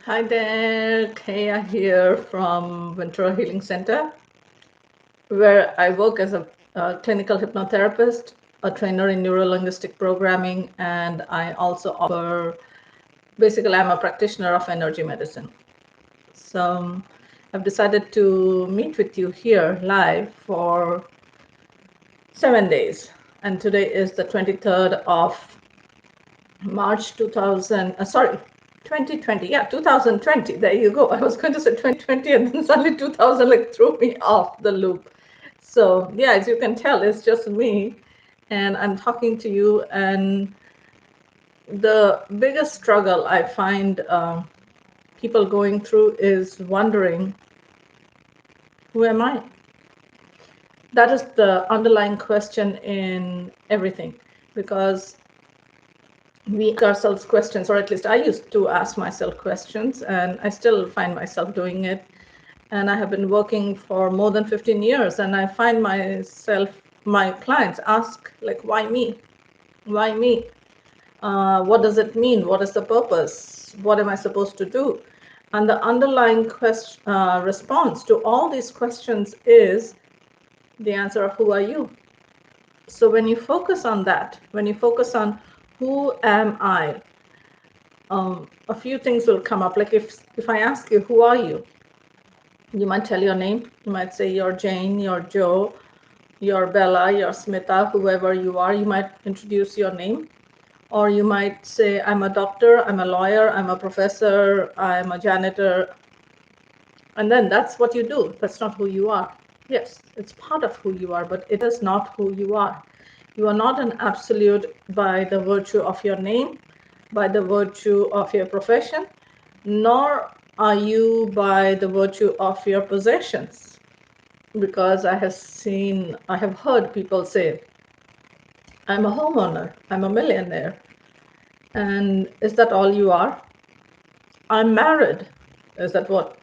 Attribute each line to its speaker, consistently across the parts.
Speaker 1: Hi there, Kaya here from Ventura Healing Center, where I work as a clinical hypnotherapist, a trainer in neuro-linguistic programming, and I also offer, basically, I'm a practitioner of energy medicine. So I've decided to meet with you here live for 7 days. And today is the 23rd of March 2020. Yeah, 2020. There you go. I was going to say 2020 and then suddenly 2000 like threw me off the loop. So yeah, as you can tell, it's just me and I'm talking to you. And the biggest struggle I find people going through is wondering, who am I? That is the underlying question in everything, because we ask ourselves questions, or at least I used to ask myself questions, and I still find myself doing it. And I have been working for more than 15 years, and I find myself, my clients ask, like, why me? Why me? What does it mean? What is the purpose? What am I supposed to do? And the underlying response to all these questions is the answer of who are you? So when you focus on that, when you focus on who am I, a few things will come up. Like if I ask you, who are you? You might tell your name. You might say you're Jane, you're Joe, you're Bella, you're Smita, whoever you are. You might introduce your name. Or you might say, I'm a doctor, I'm a lawyer, I'm a professor, I'm a janitor. And then that's what you do. That's not who you are. Yes, it's part of who you are, but it is not who you are. You are not an absolute by the virtue of your name, by the virtue of your profession, nor are you by the virtue of your possessions. Because I have heard people say, I'm a homeowner, I'm a millionaire. And is that all you are? I'm married. Is that what?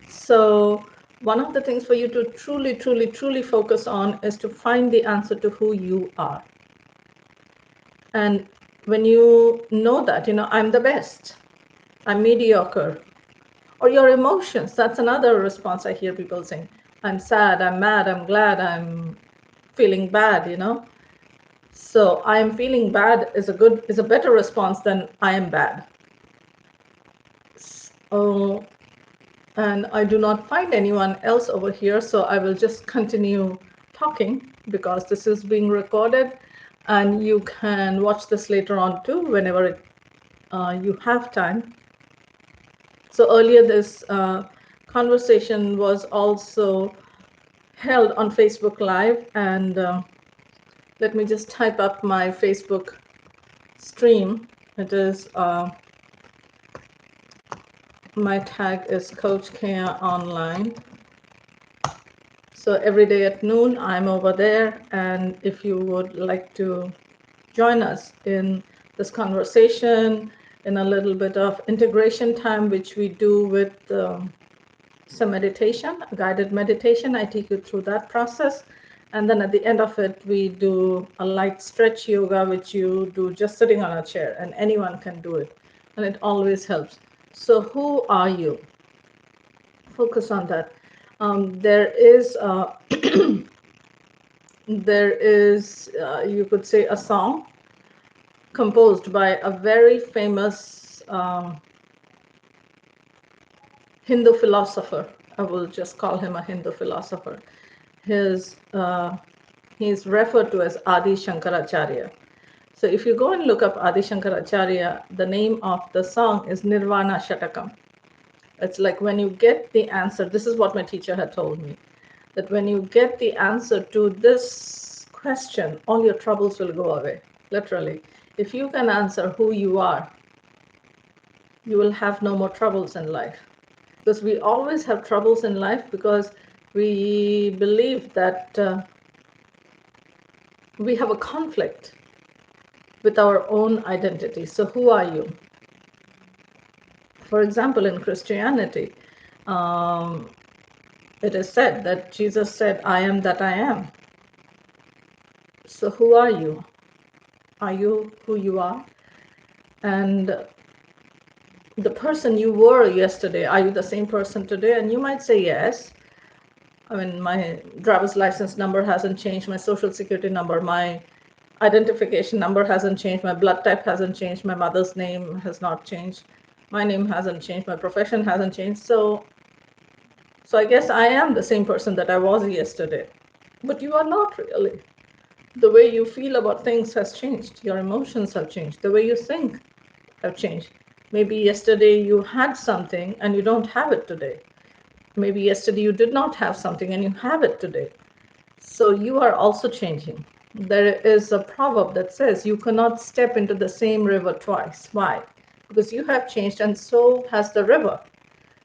Speaker 1: So one of the things for you to truly, truly, truly focus on is to find the answer to who you are. And when you know that, I'm the best, I'm mediocre, or your emotions, that's another response I hear people saying. I'm sad, I'm mad, I'm glad, I'm feeling bad. So I am feeling bad is a better response than I am bad. So, and I do not find anyone else over here, so I will just continue talking because this is being recorded and you can watch this later on too whenever you have time. So earlier this conversation was also held on Facebook Live, and let me just type up my Facebook stream. It is my tag is Coach Kaya Online. So every day at noon, I'm over there. And if you would like to join us in this conversation, in a little bit of integration time, which we do with some meditation, a guided meditation, I take you through that process. And then at the end of it, we do a light stretch yoga, which you do just sitting on a chair, and anyone can do it. And it always helps. So who are you? Focus on that. There is you could say, a song composed by a very famous Hindu philosopher. I will just call him a Hindu philosopher. He's referred to as Adi Shankaracharya. So if you go and look up Adi Shankaracharya, the name of the song is Nirvana Shatakam. It's like when you get the answer, this is what my teacher had told me, that when you get the answer to this question, all your troubles will go away, literally. If you can answer who you are, you will have no more troubles in life. Because we always have troubles in life because we believe that we have a conflict with our own identity. So who are you? For example, in Christianity, it is said that Jesus said, I am that I am. So who are you? Are you who you are? And the person you were yesterday, are you the same person today? And you might say yes. I mean, my driver's license number hasn't changed, my social security number, my identification number hasn't changed, my blood type hasn't changed, my mother's name has not changed, my name hasn't changed, my profession hasn't changed. So I guess I am the same person that I was yesterday. But you are not really. The way you feel about things has changed. Your emotions have changed. The way you think have changed. Maybe yesterday you had something and you don't have it today. Maybe yesterday you did not have something and you have it today. So you are also changing. There is a proverb that says you cannot step into the same river twice. Why? Because you have changed and so has the river.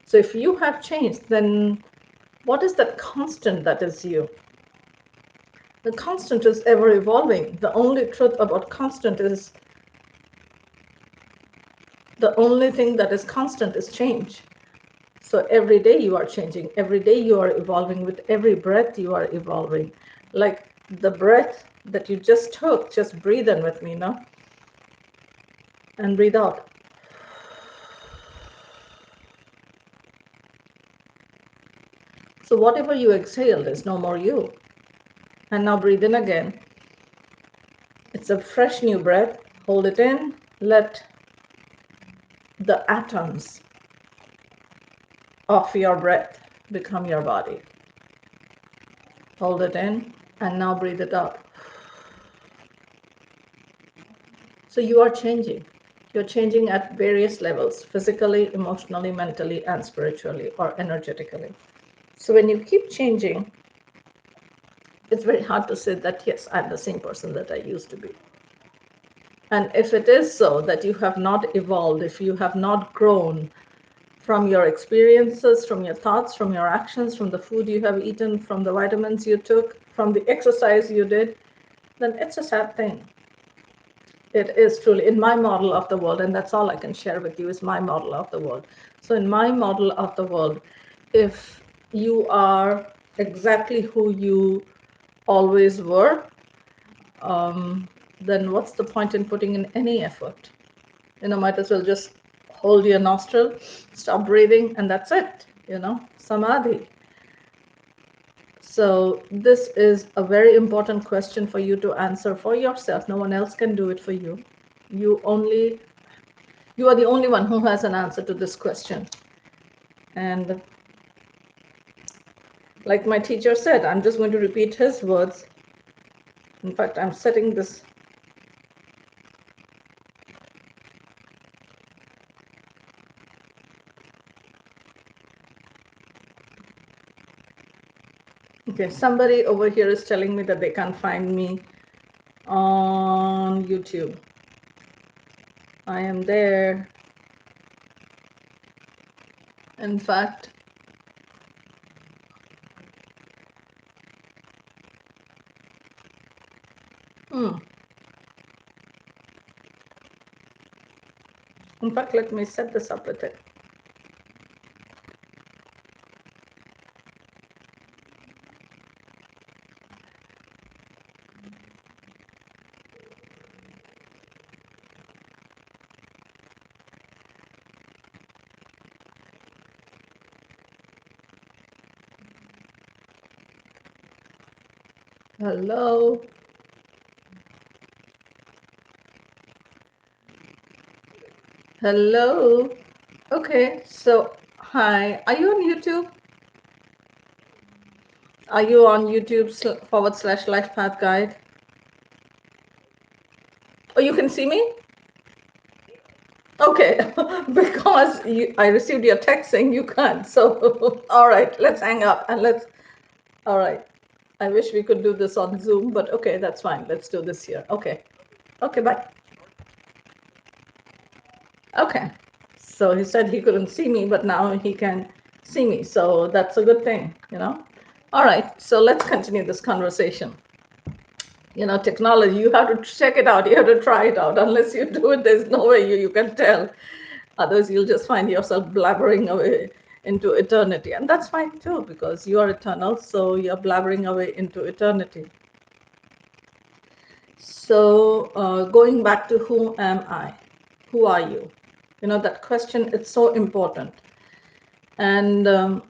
Speaker 1: So if you have changed, then what is that constant that is you? The constant is ever evolving. The only truth about constant is the only thing that is constant is change. So every day you are changing. Every day you are evolving. With every breath you are evolving. Like the breath that you just took, just breathe in with me now. And breathe out. So whatever you exhaled is no more you. And now breathe in again. It's a fresh new breath. Hold it in. Let the atoms of your breath become your body. Hold it in and now breathe it out. So you are changing. You're changing at various levels, physically, emotionally, mentally, and spiritually or energetically. So when you keep changing, it's very hard to say that, yes, I'm the same person that I used to be. And if it is so that you have not evolved, if you have not grown from your experiences, from your thoughts, from your actions, from the food you have eaten, from the vitamins you took, from the exercise you did, then it's a sad thing. It is truly in my model of the world, and that's all I can share with you is my model of the world. So in my model of the world, if you are exactly who you always were, then what's the point in putting in any effort? Might as well just hold your nostril, stop breathing, and that's it, samadhi. So this is a very important question for you to answer for yourself. No one else can do it for you. You are the only one who has an answer to this question. And like my teacher said, I'm just going to repeat his words. In fact, I'm setting this. Okay, somebody over here is telling me that they can't find me on YouTube. I am there. In fact, let me set this up with it. Hello. Hello. Okay, so hi. Are you on YouTube? Are you on YouTube /Life Path Guide? Oh, you can see me? Okay, because I received your text saying you can't. So, all right, let's hang up and all right. I wish we could do this on Zoom, but okay, that's fine. Let's do this here. Okay. Okay, bye. Okay. So he said he couldn't see me, but now he can see me. So that's a good thing, All right, so let's continue this conversation. Technology, you have to check it out. You have to try it out. Unless you do it, there's no way you can tell. Otherwise, you'll just find yourself blabbering away into eternity. And that's fine too, because you are eternal. So you're blabbering away into eternity. So going back to who am I? Who are you? That question, it's so important. And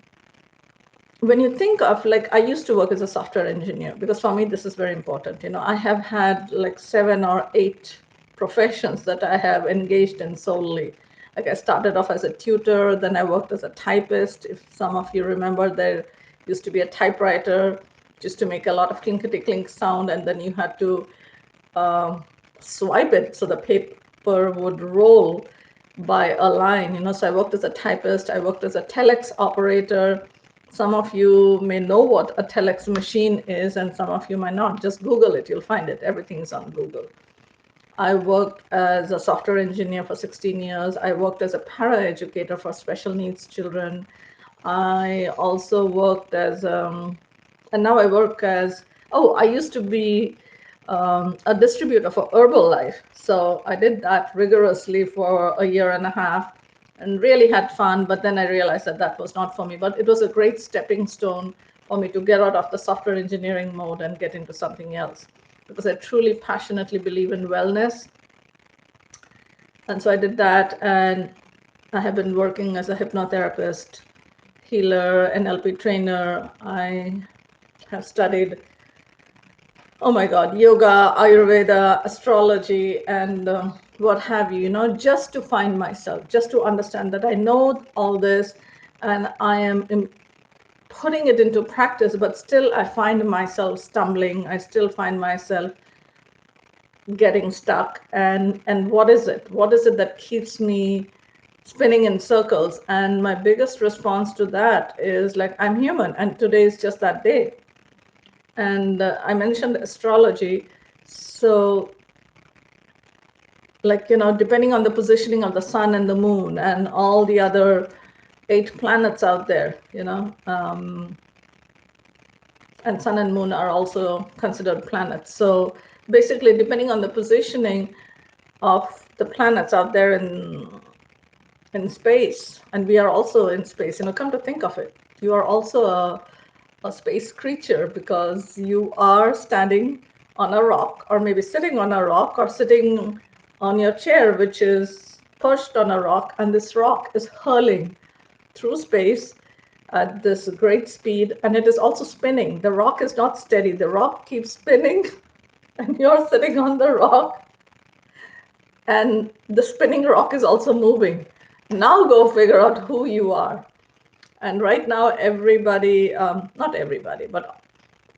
Speaker 1: when you think of, like, I used to work as a software engineer, because for me, this is very important. I have had like 7 or 8 professions that I have engaged in solely. Like, I started off as a tutor, then I worked as a typist. If some of you remember, there used to be a typewriter, just to make a lot of clinkety clink sound, and then you had to swipe it so the paper would roll by a line. So I worked as a typist, I worked as a telex operator. Some of you may know what a telex machine is, and some of you might not. Just Google it, you'll find it. Everything's on Google. I worked as a software engineer for 16 years. I worked as a paraeducator for special needs children. I also worked as, and now I work as, I used to be a distributor for Herbalife. So I did that rigorously for a year and a half and really had fun. But then I realized that that was not for me. But it was a great stepping stone for me to get out of the software engineering mode and get into something else, because I truly passionately believe in wellness. And so I did that. And I have been working as a hypnotherapist, healer, NLP trainer. I have studied, oh my God, yoga, Ayurveda, astrology, and what have you, just to find myself, just to understand that I know all this and I am putting it into practice, but still I find myself stumbling. I still find myself getting stuck. And what is it? What is it that keeps me spinning in circles? And my biggest response to that is, like, I'm human, and today is just that day. And I mentioned astrology. So, like, depending on the positioning of the sun and the moon and all the other 8 planets out there, and sun and moon are also considered planets. So basically, depending on the positioning of the planets out there in space, and we are also in space, come to think of it, you are also a space creature, because you are standing on a rock, or maybe sitting on a rock, or sitting on your chair, which is perched on a rock, and this rock is hurling through space at this great speed, and it is also spinning. The rock is not steady. The rock keeps spinning, and you're sitting on the rock, and the spinning rock is also moving. Now go figure out who you are. And right now, everybody, not everybody, but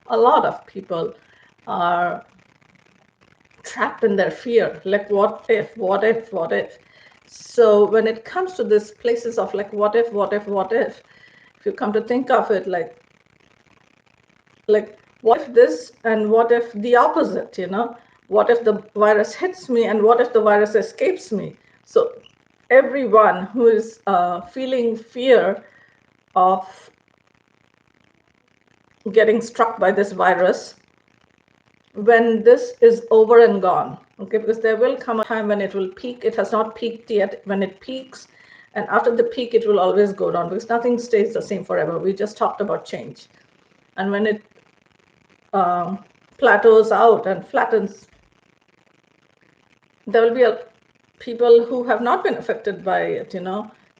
Speaker 1: a lot of people are trapped in their fear. Like, what if, what if, what if? So when it comes to this places of, like, what if, what if, what if you come to think of it, like what if this, and what if the opposite, what if the virus hits me, and what if the virus escapes me? So everyone who is feeling fear of getting struck by this virus, when this is over and gone, okay, because there will come a time when it will peak. It has not peaked yet. When it peaks, and after the peak, it will always go down, because nothing stays the same forever. We just talked about change. And when it plateaus out and flattens, there will be people who have not been affected by it.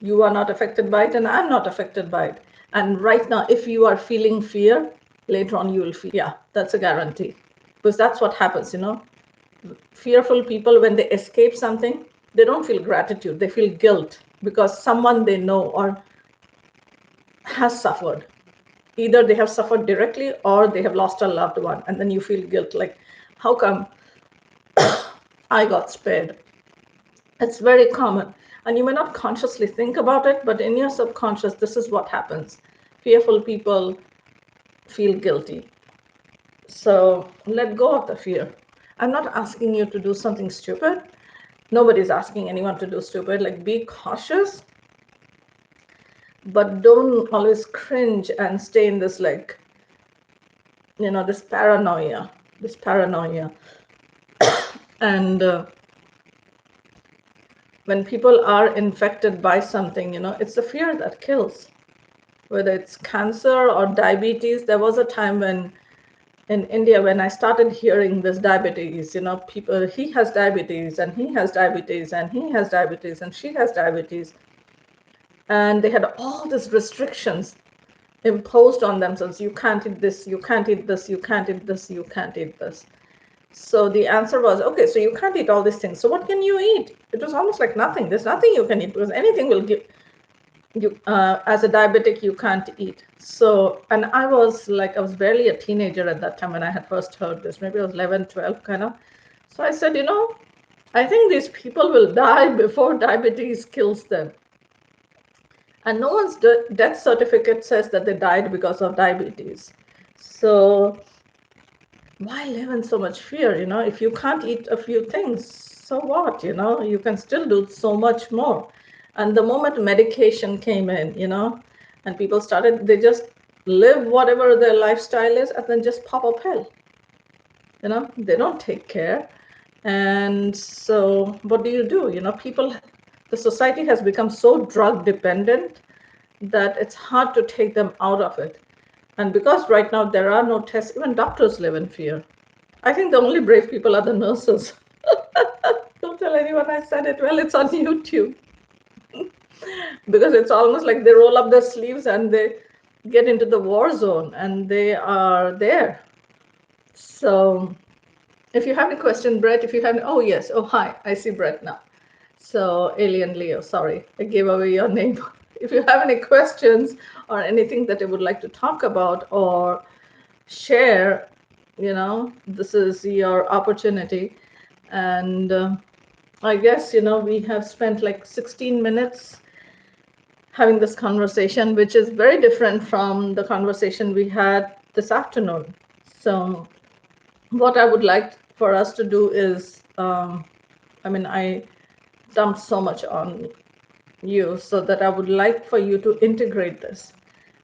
Speaker 1: You are not affected by it, and I'm not affected by it. And right now, if you are feeling fear, later on you will feel, yeah, that's a guarantee, because that's what happens. Fearful people, when they escape something, they don't feel gratitude, they feel guilt, because someone they know or has suffered. Either they have suffered directly, or they have lost a loved one, and then you feel guilt, like, how come I got spared? It's very common, and you may not consciously think about it, but in your subconscious, this is what happens. Fearful people feel guilty. So let go of the fear. I'm not asking you to do something stupid. Nobody's asking anyone to do stupid. Like, be cautious, but don't always cringe and stay in this, like, this paranoia. And when people are infected by something, it's the fear that kills. Whether it's cancer or diabetes, there was a time when in India, when I started hearing this diabetes, you know, people, he has diabetes and he has diabetes and he has diabetes and she has diabetes. And they had all these restrictions imposed on themselves. You can't eat this, you can't eat this, you can't eat this, you can't eat this. So the answer was, okay, so you can't eat all these things. So what can you eat? It was almost like nothing. There's nothing you can eat because anything will give you, as a diabetic, you can't eat. So, and I was barely a teenager at that time when I had first heard this. Maybe I was 11, 12 kind of. So I said, you know, I think these people will die before diabetes kills them. And no one's death certificate says that they died because of diabetes. So why live in so much fear? You know, if you can't eat a few things, so what? You know, you can still do so much more. And the moment medication came in, you know, and people started, they just live whatever their lifestyle is and then just pop a pill. You know, they don't take care. And so what do? You know, people, the society has become so drug dependent that it's hard to take them out of it. And because right now there are no tests, even doctors live in fear. I think the only brave people are the nurses. Don't tell anyone I said it. Well, it's on YouTube. Because it's almost like they roll up their sleeves and they get into the war zone and they are there. So if you have any question, Brett, if you have, oh yes, oh hi, I see Brett now. So Alien Leo, sorry, I gave away your name. If you have any questions or anything that you would like to talk about or share, you know, this is your opportunity. And I guess, you know, we have spent like 16 minutes having this conversation, which is very different from the conversation we had this afternoon. So what I would like for us to do is, I dumped so much on you, so that I would like for you to integrate this.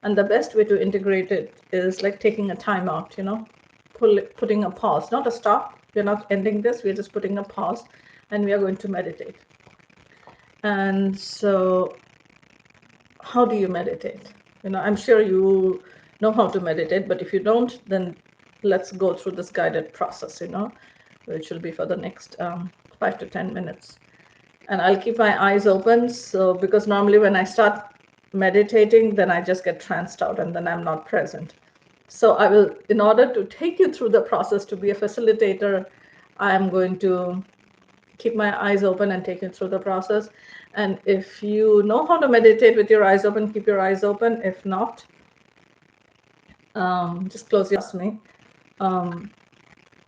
Speaker 1: And the best way to integrate it is like taking a time out, you know, putting a pause, not a stop. We're not ending this, we're just putting a pause and we are going to meditate. And so how do you meditate? You know, I'm sure you know how to meditate, but if you don't, then let's go through this guided process, you know, which will be for the next 5 to 10 minutes. And I'll keep my eyes open. So, because normally when I start meditating, then I just get tranced out and then I'm not present. So I will, in order to take you through the process to be a facilitator, I'm going to keep my eyes open and take you through the process. And if you know how to meditate with your eyes open, keep your eyes open. If not, just close your eyes with me.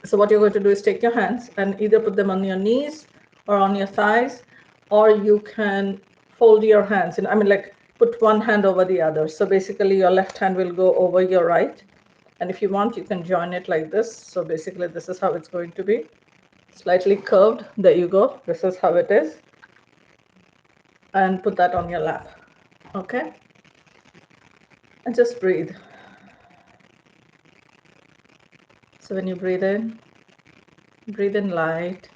Speaker 1: So what you're going to do is take your hands and either put them on your knees or on your thighs, or you can fold your hands. And I mean, like put one hand over the other. So basically your left hand will go over your right. And if you want, you can join it like this. So basically this is how it's going to be. Slightly curved. There you go. This is how it is. And put that on your lap. Okay? And just breathe. So when you breathe in light,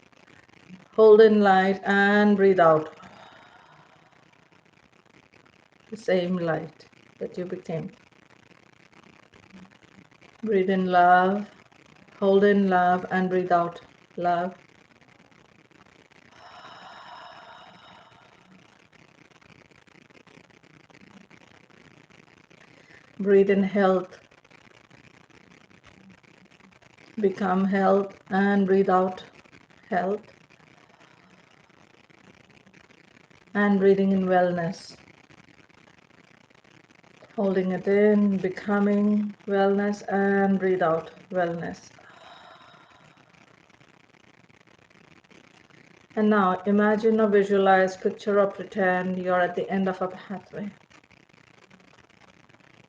Speaker 1: hold in light, and breathe out. The same light that you became. Breathe in love, hold in love, and breathe out love. Breathe in health, become health, and breathe out health. And breathing in wellness. Holding it in, becoming wellness, and breathe out wellness. And now imagine or visualize, picture or pretend you're at the end of a pathway.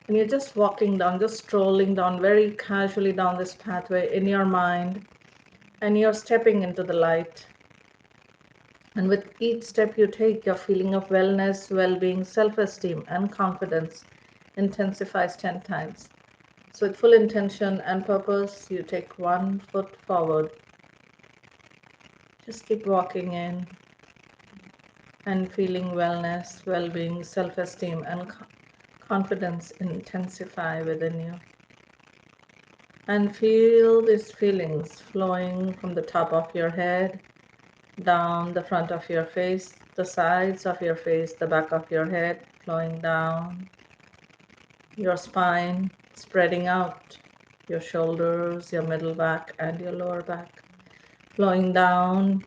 Speaker 1: And you're just walking down, just strolling down very casually down this pathway in your mind. And you're stepping into the light. And with each step you take, your feeling of wellness, well-being, self-esteem, and confidence intensifies 10 times. So with full intention and purpose, you take one foot forward. Just keep walking in and feeling wellness, well-being, self-esteem, and confidence intensify within you. And feel these feelings flowing from the top of your head, down the front of your face, the sides of your face, the back of your head, flowing down your spine, spreading out your shoulders, your middle back, and your lower back, flowing down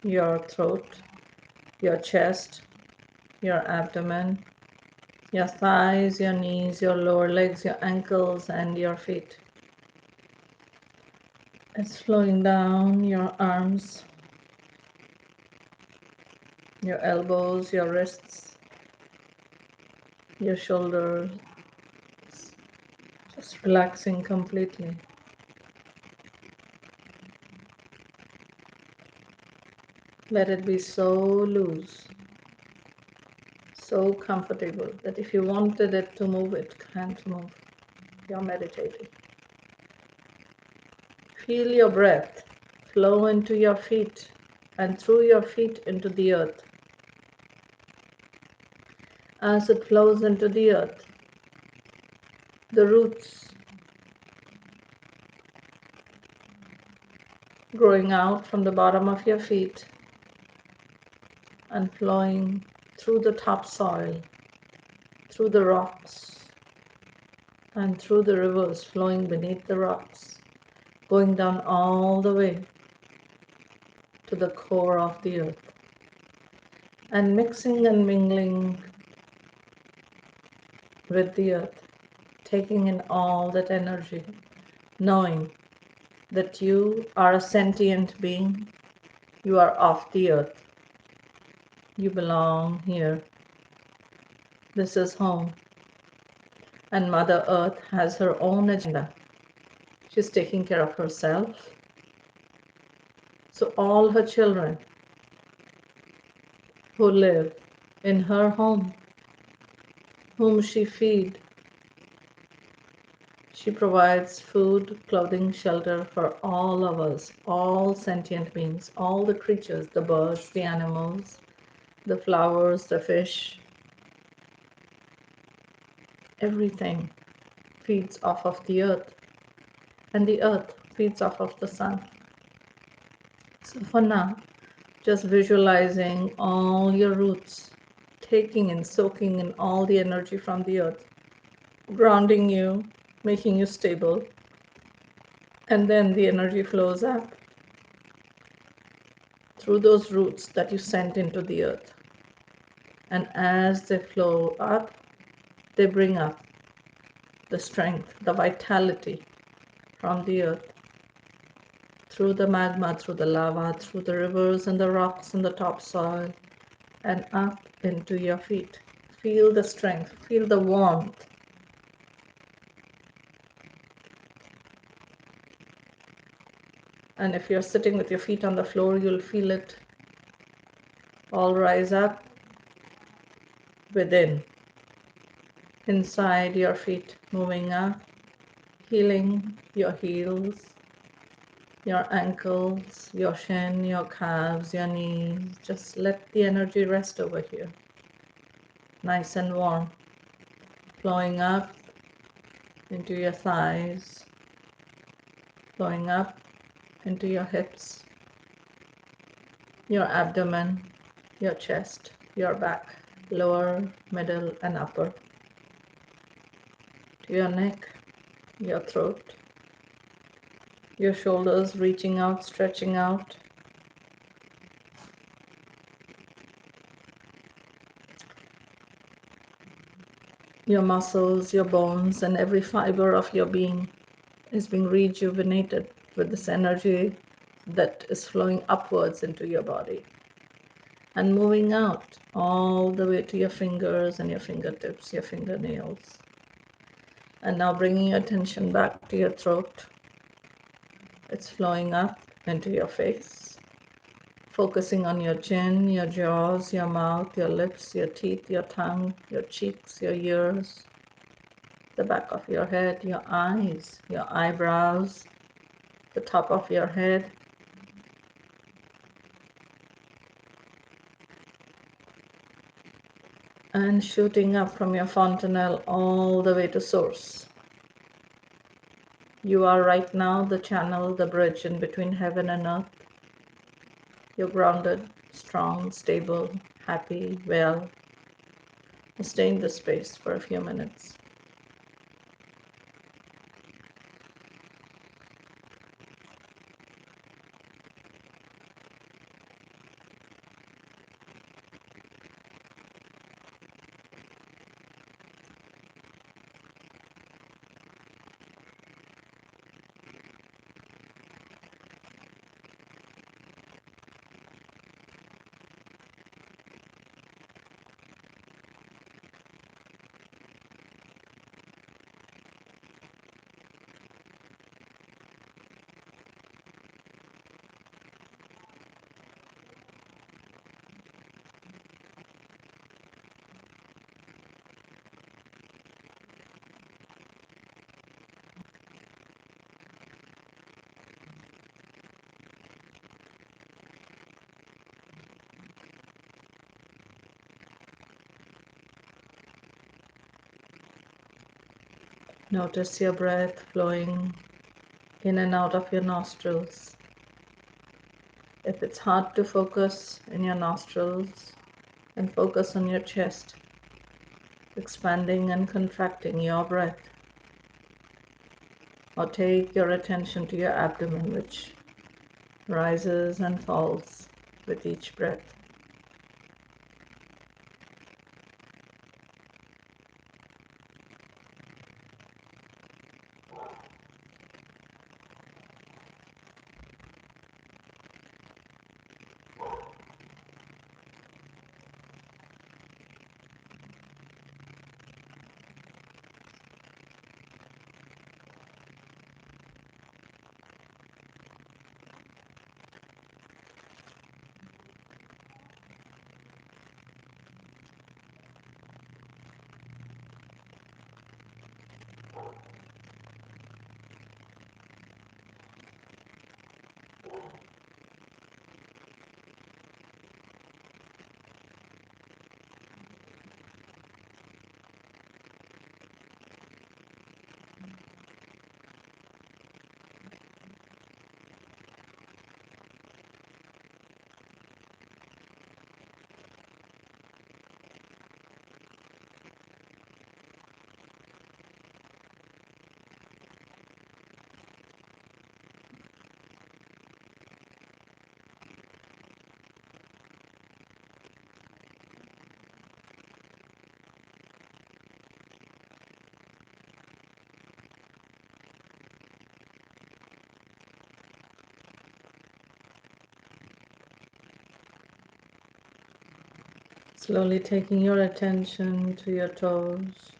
Speaker 1: your throat, your chest, your abdomen, your thighs, your knees, your lower legs, your ankles, and your feet. It's flowing down your arms, your elbows, your wrists, your shoulders, just relaxing completely. Let it be so loose, so comfortable that if you wanted it to move, it can't move. You're meditating. Feel your breath flow into your feet and through your feet into the earth. As it flows into the earth, the roots growing out from the bottom of your feet and flowing through the topsoil, through the rocks, and through the rivers flowing beneath the rocks, going down all the way to the core of the earth, and mixing and mingling with the earth, taking in all that energy, knowing that you are a sentient being, you are of the earth, you belong here, this is home, and Mother Earth has her own agenda. She's taking care of herself, so all her children who live in her home, whom she feeds, she provides food, clothing, shelter for all of us, all sentient beings, all the creatures, the birds, the animals, the flowers, the fish, everything feeds off of the earth, and the earth feeds off of the sun. So for now, just visualizing all your roots, taking and soaking in all the energy from the earth, grounding you, making you stable, and then the energy flows up through those roots that you sent into the earth. And as they flow up, they bring up the strength, the vitality from the earth, through the magma, through the lava, through the rivers and the rocks and the topsoil, and up into your feet. Feel the strength, feel the warmth. And if you're sitting with your feet on the floor, you'll feel it all rise up within, inside your feet, moving up, healing your heels, your ankles, your shin, your calves, your knees. Just let the energy rest over here. Nice and warm, flowing up into your thighs, flowing up into your hips, your abdomen, your chest, your back, lower, middle, and upper, to your neck, your throat, your shoulders reaching out, stretching out, your muscles, your bones, and every fiber of your being is being rejuvenated with this energy that is flowing upwards into your body and moving out all the way to your fingers and your fingertips, your fingernails. And now bringing your attention back to your throat. It's flowing up into your face, focusing on your chin, your jaws, your mouth, your lips, your teeth, your tongue, your cheeks, your ears, the back of your head, your eyes, your eyebrows, the top of your head, and shooting up from your fontanelle all the way to source. You are right now the channel, the bridge in between heaven and earth. You're grounded, strong, stable, happy, well. Stay in this space for a few minutes. Notice your breath flowing in and out of your nostrils. If it's hard to focus in your nostrils, then focus on your chest, expanding and contracting your breath. Or take your attention to your abdomen, which rises and falls with each breath. Slowly taking your attention to your toes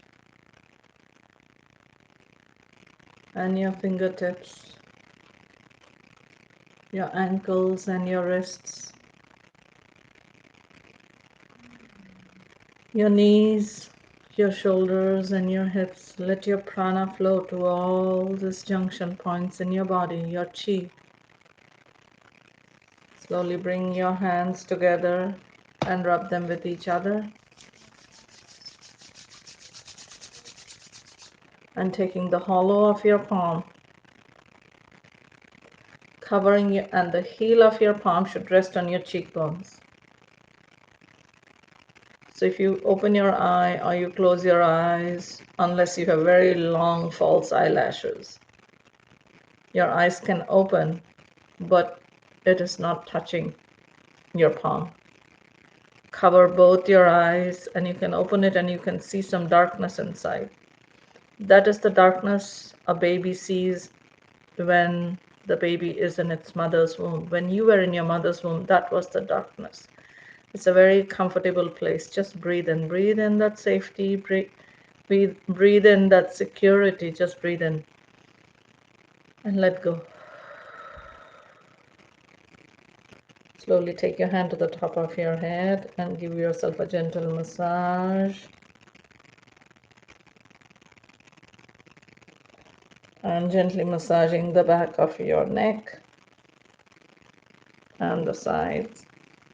Speaker 1: and your fingertips, your ankles and your wrists, your knees, your shoulders and your hips. Let your prana flow to all these junction points in your body, your chi. Slowly bring your hands together and rub them with each other. And taking the hollow of your palm, covering you, and the heel of your palm should rest on your cheekbones. So if you open your eye or you close your eyes, unless you have very long false eyelashes, your eyes can open, but it is not touching your palm. Cover both your eyes and you can open it and you can see some darkness inside. That is the darkness a baby sees when the baby is in its mother's womb. When you were in your mother's womb, that was the darkness. It's a very comfortable place. Just breathe in. Breathe in that safety. Breathe in that security. Just breathe in and let go. Slowly take your hand to the top of your head and give yourself a gentle massage. And gently massaging the back of your neck and the sides.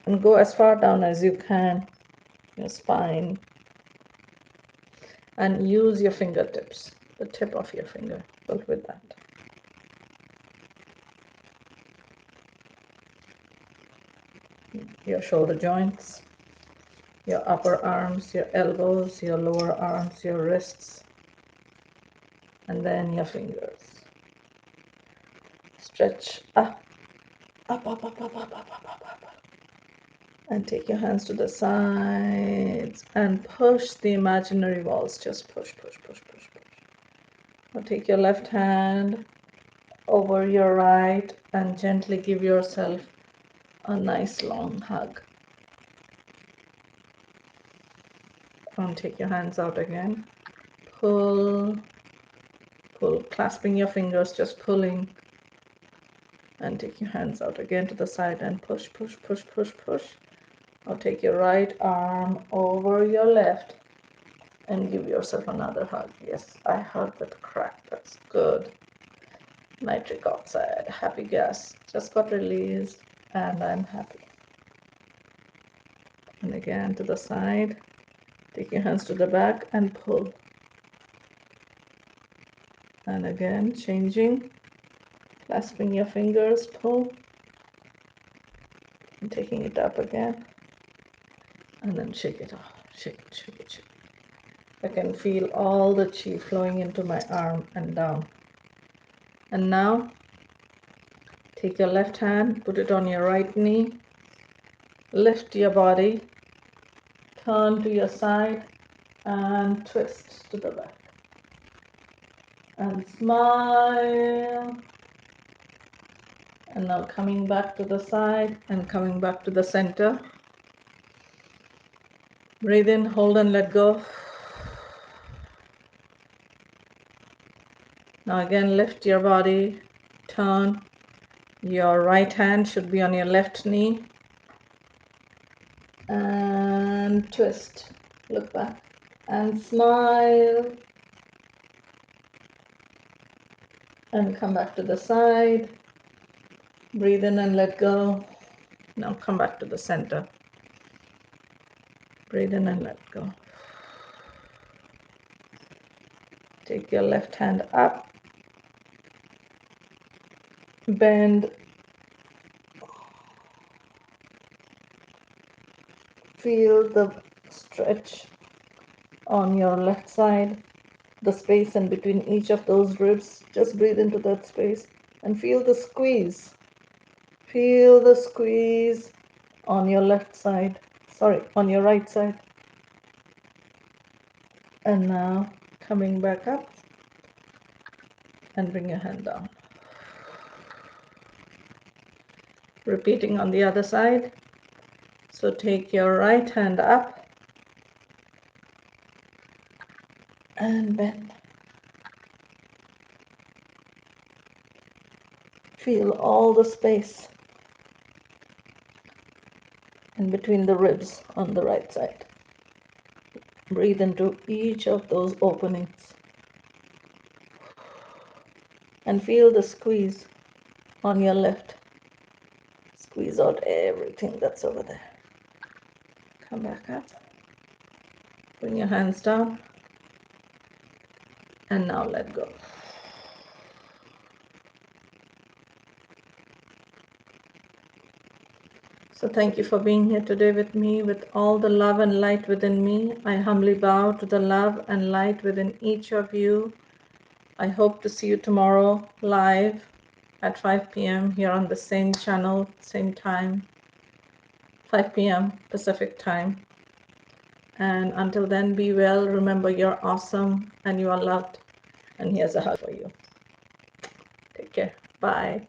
Speaker 1: And go as far down as you can, your spine. And use your fingertips, the tip of your finger, with that. your shoulder joints, your upper arms, your elbows, your lower arms, your wrists, and then your fingers. Stretch up, up, up, up, up, up, up, up, up, up. And take your hands to the sides and push the imaginary walls. Just push, push, push, push, push. Now take your left hand over your right and gently give yourself a nice long hug. And take your hands out again. Pull, pull, clasping your fingers, just pulling. And take your hands out again to the side and push, push, push, push, push. Now take your right arm over your left and give yourself another hug. Yes, I heard that crack. That's good. Nitric oxide, happy gas just got released, and I'm happy. And again to the side. Take your hands to the back and pull. And again, changing, clasping your fingers, pull. And taking it up again. And then shake it off. Shake it, shake it, shake it. I can feel all the chi flowing into my arm and down. And now, take your left hand, put it on your right knee, lift your body, turn to your side, and twist to the back. And smile. And now coming back to the side and coming back to the center. Breathe in, hold and let go. Now again, lift your body, turn. Your right hand should be on your left knee. And twist. Look back. And smile. And come back to the side. Breathe in and let go. Now come back to the center. Breathe in and let go. Take your left hand up. Bend. Feel the stretch on your left side, the space in between each of those ribs. Just breathe into that space and feel the squeeze. Feel the squeeze on your left side, on your right side. And now coming back up and bring your hand down. Repeating on the other side. So take your right hand up and bend. Feel all the space in between the ribs on the right side. Breathe into each of those openings and feel the squeeze on your left. Squeeze out everything that's over there. Come back up. Bring your hands down. And now let go. So thank you for being here today with me. With all the love and light within me, I humbly bow to the love and light within each of you. I hope to see you tomorrow live at 5 p.m. here on the same channel, same time, 5 p.m. Pacific time. And until then, be well. Remember, you're awesome and you are loved. And here's a hug for you. Take care. Bye.